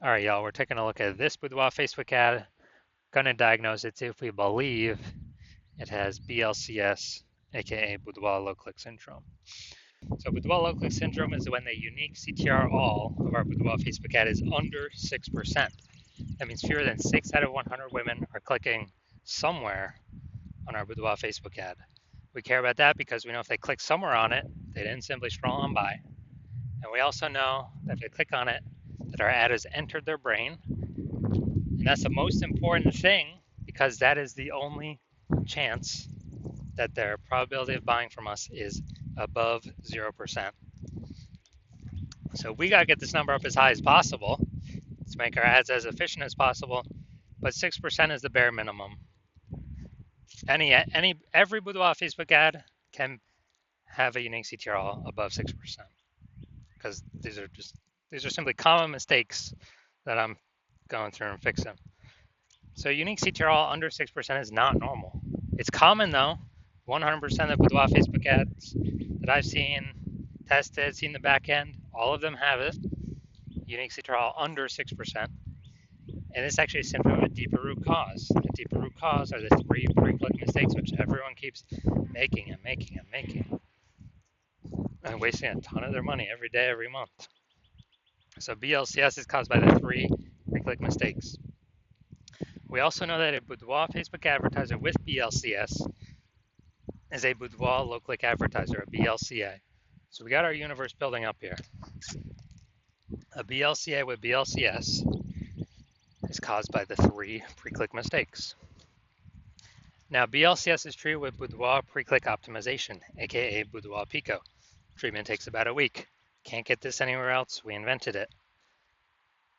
All right, y'all, we're taking a look at this Boudoir Facebook ad. Gonna diagnose it, see if we believe it has BLCS, aka Boudoir low click syndrome. So Boudoir low click syndrome is when the unique CTR all of our Boudoir Facebook ad is under 6%. That means fewer than 6 out of 100 women are clicking somewhere on our Boudoir Facebook ad. We care about that because we know if they click somewhere on it, they didn't simply scroll on by. And we also know that if they click on it, that our ad has entered their brain. And that's the most important thing because that is the only chance that their probability of buying from us is above 0%. So we got to get this number up as high as possible to make our ads as efficient as possible, but 6% is the bare minimum. Every Boudoir Facebook ad can have a unique CTRL above 6% because these are simply common mistakes that I'm going through and fixing. So unique CTRL under 6% is not normal. It's common though. 100% of Boudoir Facebook ads that I've seen, tested, seen the back end, all of them have it. Unique CTRL under 6%. And this actually stems from a deeper root cause. The deeper root cause are the 3 pre-click mistakes, which everyone keeps making and wasting a ton of their money every day, every month. So BLCS is caused by the 3 pre-click mistakes. We also know that a Boudoir Facebook advertiser with BLCS is a Boudoir low-click advertiser, a BLCA. So we got our universe building up here. A BLCA with BLCS is caused by the 3 pre-click mistakes. Now, BLCS is treated with Boudoir pre-click optimization, aka Boudoir Pico. Treatment takes about a week. Can't get this anywhere else. We invented it.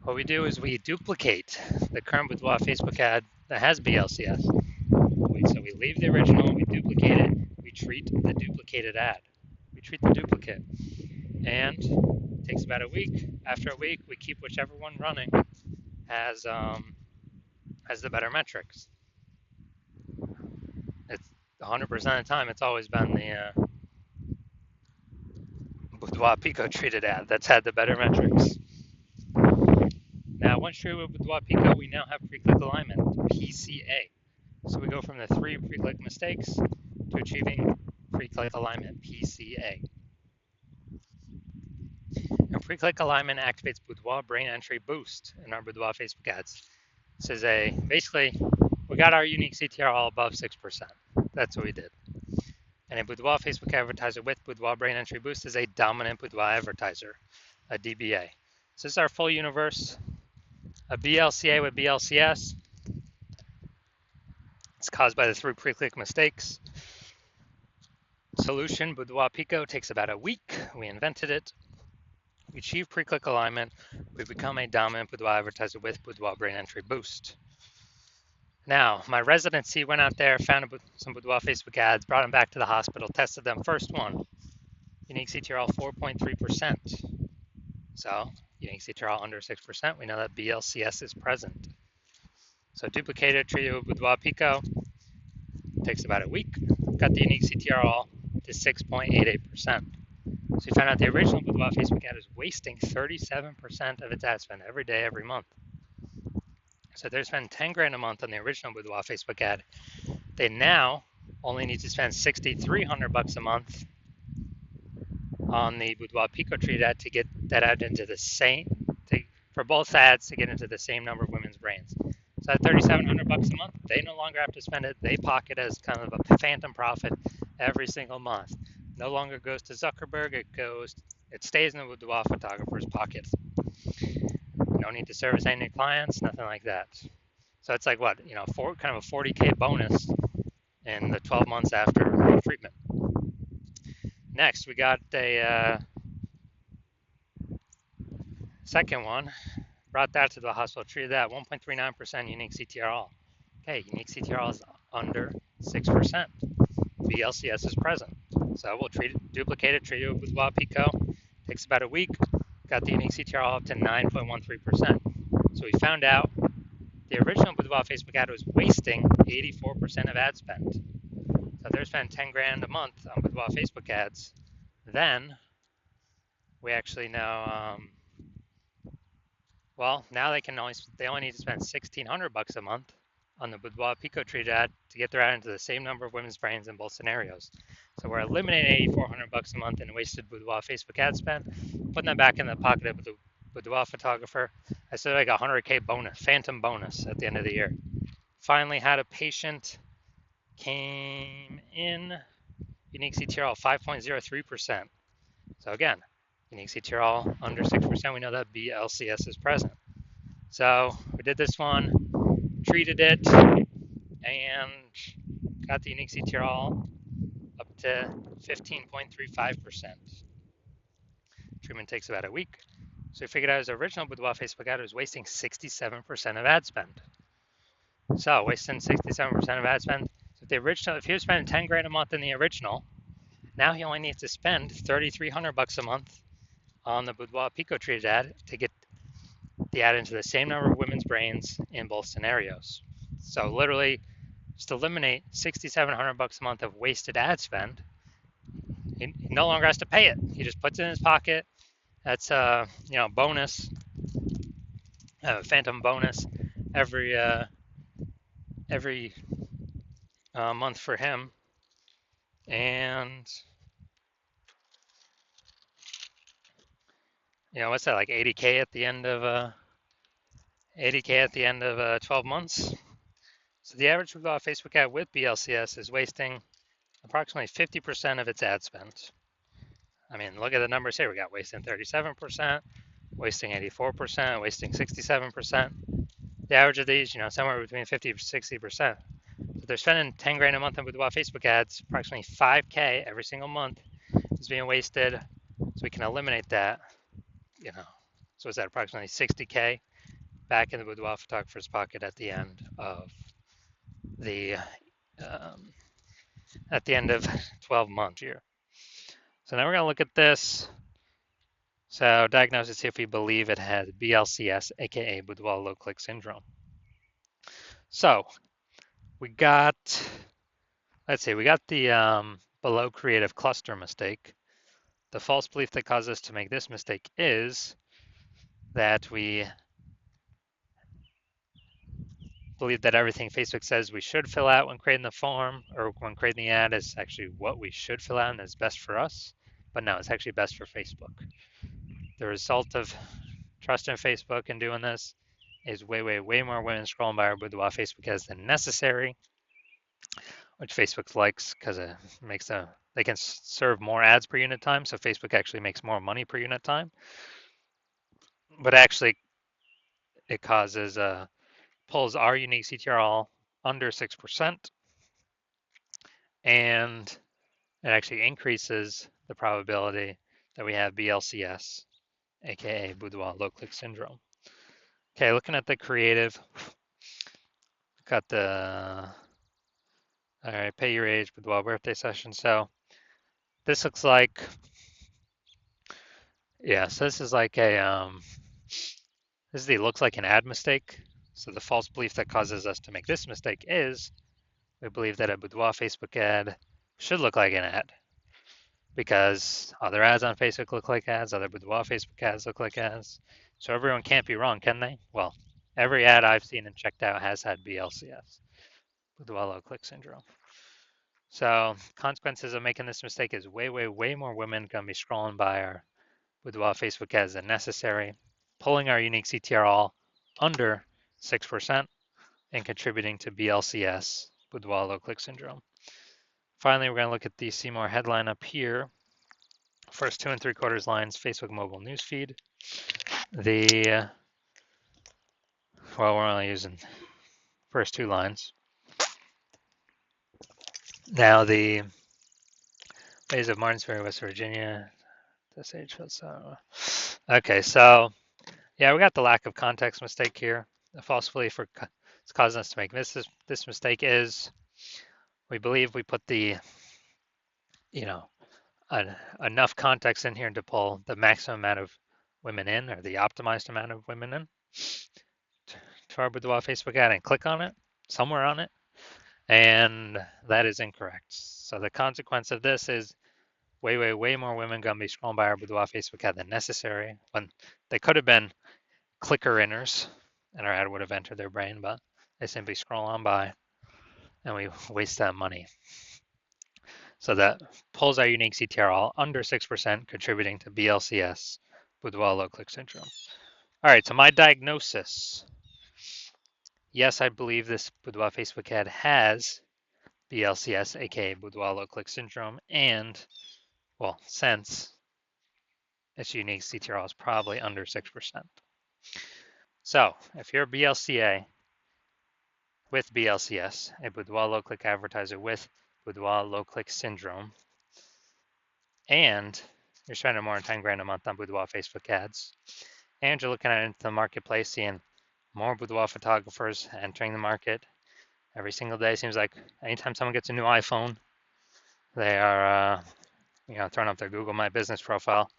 What we do is we duplicate the current Boudoir Facebook ad that has BLCS. So we leave the original, we duplicate it, we treat the duplicated ad. We treat the duplicate. And it takes about a week. After a week, we keep whichever one running has the better metrics. It's 100% of the time, it's always been the Boudoir Pico treated ad that's had the better metrics. Now, once treated with Boudoir Pico, we now have pre-click alignment, PCA. So we go from the 3 pre-click mistakes to achieving pre-click alignment, PCA. And pre-click alignment activates Boudoir brain entry boost in our Boudoir Facebook ads. This is basically, we got our unique CTR all above 6%. That's what we did. And a Boudoir Facebook advertiser with Boudoir brain entry boost is a dominant Boudoir advertiser, a DBA. So this is our full universe. A BLCA with BLCS. It's caused by the 3 pre-click mistakes. Solution, Boudoir Pico, takes about a week. We invented it. We achieve pre-click alignment. We become a dominant Boudoir advertiser with Boudoir brain entry boost. Now, my residency went out there, found some Boudoir Facebook ads, brought them back to the hospital, tested them. First one, unique CTRL 4.3%. So, unique CTRL under 6%, we know that BLCS is present. So, duplicated, treated with Boudoir Pico, takes about a week. Got the unique CTRL to 6.88%. So, we found out the original Boudoir Facebook ad is wasting 37% of its ad spend every day, every month. So they're spending 10 grand a month on the original Boudoir Facebook ad. They now only need to spend $6,300 a month on the Boudoir Pico treat ad to get that ad into the same, for both ads to get into the same number of women's brains. So at $3,700 a month, they no longer have to spend it. They pocket as kind of a phantom profit every single month. No longer goes to Zuckerberg. It stays in the Boudoir photographer's pocket. No need to service any clients, nothing like that. So it's like what, kind of a 40K bonus in the 12 months after treatment. Next, we got a second one. Brought that to the hospital, treated that 1.39% unique CTRL. Okay, unique CTRL is under 6%. BLCS is present. So we'll duplicate it, treat it with Boudoir Pico. Takes about a week. Got the unique CTRL up to 9.13%. So we found out the original Boudoir Facebook ad was wasting 84% of ad spend. So they're spending 10 grand a month on Boudoir Facebook ads. Then we actually know Well, now they only need to spend $1,600 a month on the Boudoir Pico Treat ad to get their ad into the same number of women's brains in both scenarios. So we're eliminating $8,400 a month in wasted Boudoir Facebook ad spend, putting that back in the pocket of the Boudoir photographer. I said like a 100K bonus, phantom bonus at the end of the year. Finally had a patient came in, unique CTRL 5.03%. So again, unique CTRL under 6%, we know that BLCS is present. So we did this one, treated it, and got the unique CTRL up to 15.35%. Treatment takes about a week. So we figured out his original Boudoir Facebook ad was wasting 67% of ad spend. So wasting 67% of ad spend. So if he was spending 10 grand a month in the original, now he only needs to spend $3,300 a month on the Boudoir Pico Treated ad to get the ad into the same number of women's brains in both scenarios. So literally, just eliminate $6,700 a month of wasted ad spend. He no longer has to pay it. He just puts it in his pocket. That's bonus, phantom bonus every month for him. And what's that, like 80K at the end of 12 months. So the average Facebook ad with BLCS is wasting approximately 50% of its ad spend. I mean, look at the numbers here. We got wasting 37%, wasting 84%, wasting 67%. The average of these, somewhere between 50 to 60%. So they're spending 10 grand a month on Boudoir Facebook ads. Approximately 5K every single month is being wasted. So we can eliminate that. So is that approximately 60K back in the Boudoir photographer's pocket at the end of the 12 months year. So now we're going to look at this. So diagnose it, see if we believe it has BLCS, aka Boudoir low click syndrome. So we got the below creative cluster mistake. The false belief that caused us to make this mistake is that we believe that everything Facebook says we should fill out when creating the form or when creating the ad is actually what we should fill out and is best for us. But no, it's actually best for Facebook. The result of trusting Facebook and doing this is way more women scrolling by our Boudoir Facebook ads than necessary, which Facebook likes because it makes they can serve more ads per unit time, so Facebook actually makes more money per unit time. But actually, it pulls our unique CTRL under 6%, and it actually increases the probability that we have BLCS, aka Boudoir low click syndrome. Okay, looking at the creative, got all right, pay your age, Boudoir birthday session. So this looks like, so this is like looks like an ad mistake. So the false belief that causes us to make this mistake is we believe that a Boudoir Facebook ad should look like an ad because other ads on Facebook look like ads, other Boudoir Facebook ads look like ads. So everyone can't be wrong, can they? Well, every ad I've seen and checked out has had BLCS, Boudoir low click syndrome. So consequences of making this mistake is way more women gonna be scrolling by our Boudoir Facebook ads than necessary, pulling our unique CTRL under 6% and contributing to BLCS, Boudoir low click syndrome. Finally, we're going to look at the see more headline up here. First 2 3/4 lines, Facebook mobile newsfeed. We're only using first 2 lines. Now the Bays of Martinsville, West Virginia. Okay, so yeah, we got the lack of context mistake here. The false belief it's causing us to make this mistake is we believe we put the enough context in here to pull the maximum amount of women in, or the optimized amount of women in, to our Boudoir Facebook ad and click on it, somewhere on it, and that is incorrect. So the consequence of this is way more women gonna be scrolling by our Boudoir Facebook ad than necessary, when they could have been clicker inners, and our ad would have entered their brain, but they simply scroll on by, and we waste that money. So that pulls our unique CTR all under 6%, contributing to BLCS, Boudoir low click syndrome. All right, so my diagnosis. Yes, I believe this Boudoir Facebook ad has BLCS, aka Boudoir low click syndrome, and, well, since its unique CTR is probably under 6%. So if you're a BLCA with BLCS, a Boudoir low click advertiser with Boudoir low click syndrome, and you're spending more than 10 grand a month on Boudoir Facebook ads, and you're looking at it into the marketplace, seeing more Boudoir photographers entering the market every single day. Seems like anytime someone gets a new iPhone, they are throwing up their Google My Business profile,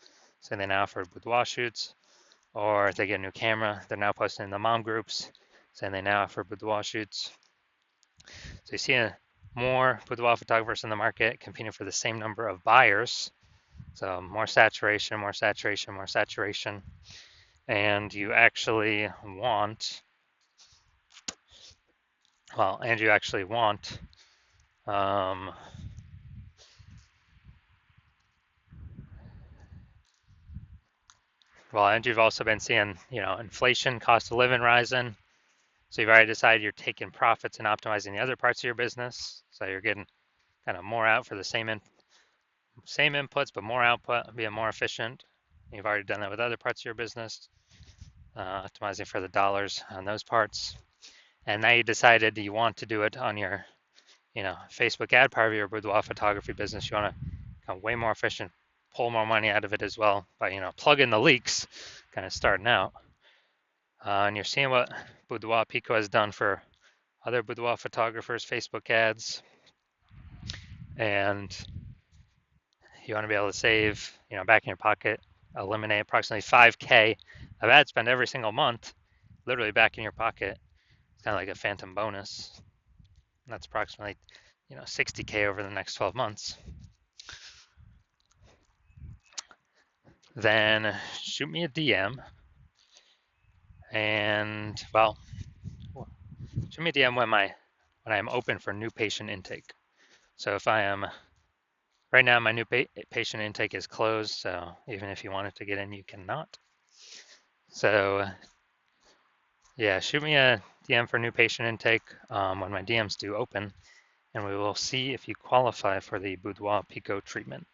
saying they now offer boudoir shoots, or if they get a new camera, they're now posting in the mom groups, saying they now offer boudoir shoots. So you see more boudoir photographers in the market competing for the same number of buyers. So more saturation, more saturation, more saturation. And you actually want, and you've also been seeing, inflation, cost of living rising. So you've already decided you're taking profits and optimizing the other parts of your business. So you're getting kind of more out for the same inputs, but more output, being more efficient. You've already done that with other parts of your business, optimizing for the dollars on those parts. And now you decided you want to do it on your, Facebook ad part of your boudoir photography business. You want to become way more efficient, pull more money out of it as well by, plug in the leaks, kind of starting out. And you're seeing what Boudoir Pico has done for other boudoir photographers' Facebook ads. And you want to be able to save, back in your pocket, eliminate approximately 5K of ad spend every single month, literally back in your pocket. It's kind of like a phantom bonus. And that's approximately, 60K over the next 12 months. Then shoot me a DM, and shoot me a DM when I am open for new patient intake. So if I am right now, my new patient intake is closed. So even if you wanted to get in, you cannot. So yeah, shoot me a DM for new patient intake when my DMs do open, and we will see if you qualify for the Boudoir Pico treatment.